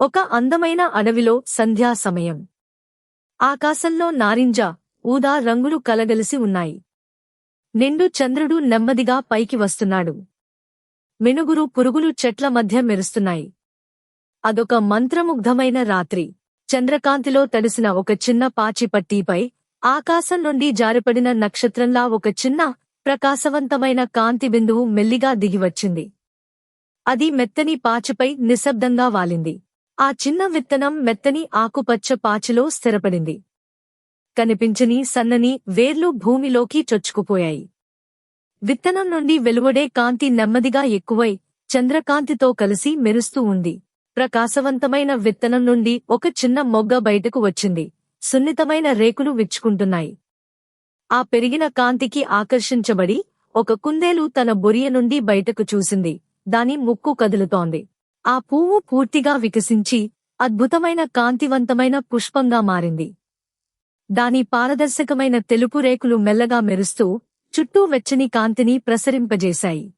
ఒక అందమైన అడవిలో సంధ్యా సమయం. ఆకాశంలో నారింజ, ఊదా రంగులు కలగలిసి ఉన్నాయి. నిండు చంద్రుడు నెమ్మదిగా పైకి వస్తున్నాడు. మినుగురు పురుగులు చెట్ల మధ్య మెరుస్తున్నాయి. అదొక మంత్రముగ్ధమైన రాత్రి. చంద్రకాంతిలో తడిసిన ఒక చిన్న పాచిపట్టీపై ఆకాశం నుండి జారిపడిన నక్షత్రంలా ఒక చిన్న, ప్రకాశవంతమైన కాంతి బిందువు మెల్లిగా దిగివచ్చింది. అది మెత్తని పాచిపై నిశ్శబ్దంగా వాలింది. ఆ చిన్న విత్తనం మెత్తని ఆకుపచ్చ పాచిలో స్థిరపడింది. కనిపించని సన్నని వేర్లు భూమిలోకి చొచ్చుకుపోయాయి. విత్తనం నుండి వెలువడే కాంతి నెమ్మదిగా ఎక్కువై చంద్రకాంతితో కలిసి మెరుస్తూ ఉంది. ప్రకాశవంతమైన విత్తనం నుండి ఒక చిన్న మొగ్గ బయటకు వచ్చింది. సున్నితమైన రేకులు విచ్చుకుంటున్నాయి. ఆ పెరిగిన కాంతికి ఆకర్షించబడి ఒక కుందేలు తన బొరియ నుండి బయటకు చూసింది. దాని ముక్కు కదులుతోంది. ఆ పువ్వు పూర్తిగా వికసించి అద్భుతమైన కాంతివంతమైన పుష్పంగా మారింది. దాని పారదర్శకమైన తెలుపు రేకులు మెల్లగా మెరుస్తూ చుట్టూ వెచ్చని కాంతిని ప్రసరింపజేశాయి.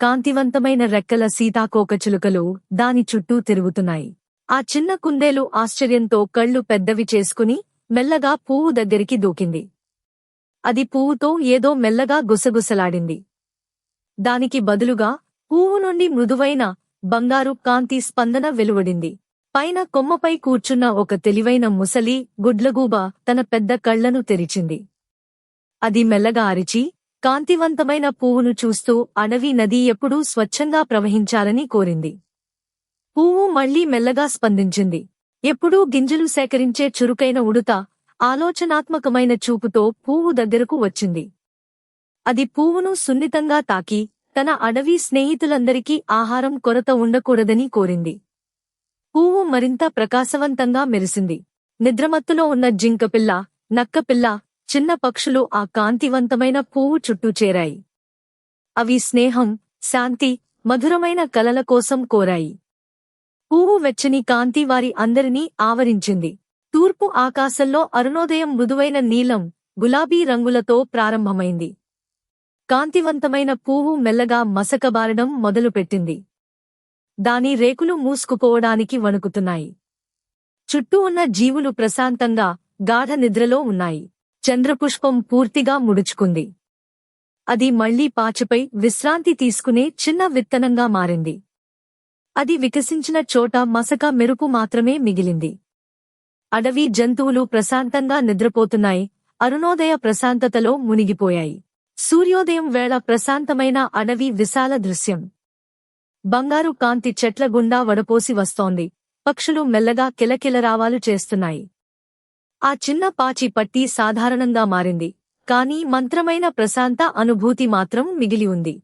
కాంతివంతమైన రెక్కల సీతాకోకచిలుకలు దాని చుట్టూ తిరుగుతున్నాయి. ఆ చిన్న కుందేలు ఆశ్చర్యంతో కళ్ళు పెద్దవి చేసుకుని మెల్లగా పువ్వు దగ్గరికి దూకింది. అది పువ్వుతో ఏదో మెల్లగా గుసగుసలాడింది. దానికి బదులుగా పువ్వు నుండి మృదువైన బంగారు కాంతి స్పందన వెలువడింది. పైన కొమ్మపై కూర్చున్న ఒక తెలివైన ముసలి గుడ్లగూబ తన పెద్ద కళ్లను తెరిచింది. అది మెల్లగా అరిచి కాంతివంతమైన పువ్వును చూస్తూ అడవి నది ఎప్పుడూ స్వచ్ఛంగా ప్రవహించాలని కోరింది. పువ్వు మళ్లీ మెల్లగా స్పందించింది. ఎప్పుడూ గింజలు సేకరించే చురుకైన ఉడుత ఆలోచనాత్మకమైన చూపుతో పువ్వు దగ్గరకు వచ్చింది. అది పువ్వును సున్నితంగా తాకి తన అడవి స్నేహితులందరికీ ఆహారం కొరత ఉండకూడదని కోరింది. పువ్వు మరింత ప్రకాశవంతంగా మెరిసింది. నిద్రమత్తులో ఉన్న జింకపిల్ల, నక్కపిల్ల, చిన్న పక్షులు ఆ కాంతివంతమైన పువ్వు చుట్టూ చేరాయి. అవి స్నేహం, శాంతి, మధురమైన కలల కోసం కోరాయి. పువ్వు వెచ్చని కాంతి వారి అందరినీ ఆవరించింది. తూర్పు ఆకాశంలో అరుణోదయం మృదువైన నీలం, గులాబీ రంగులతో ప్రారంభమైంది. కాంతివంతమైన పువ్వు మెల్లగా మసకబారడం మొదలుపెట్టింది. దాని రేకులు మూసుకుపోవడానికి వణుకుతున్నాయి. చుట్టూ ఉన్న జీవులు ప్రశాంతంగా, గాఢ నిద్రలో ఉన్నాయి. చంద్రపుష్పం పూర్తిగా ముడుచుకుంది. అది మళ్లీ పాచిపై విశ్రాంతి తీసుకునే చిన్న విత్తనంగా మారింది. అది వికసించిన చోట మసక మెరుపు మాత్రమే మిగిలింది. అడవి జంతువులు ప్రశాంతంగా నిద్రపోతున్నాయి. అరుణోదయ ప్రశాంతతలో మునిగిపోయాయి. సూర్యోదయం వేళ ప్రశాంతమైన అడవి విశాల దృశ్యం. బంగారు కాంతి చెట్ల గుండా వడపోసి వస్తోంది. పక్షులు మెల్లగా కిలకిలరావాలు చేస్తున్నాయి. ఆ చిన్న పాచి పట్టి సాధారణంగా మారింది. కానీ మంత్రమైన ప్రశాంత అనుభూతి మాత్రం మిగిలి ఉంది.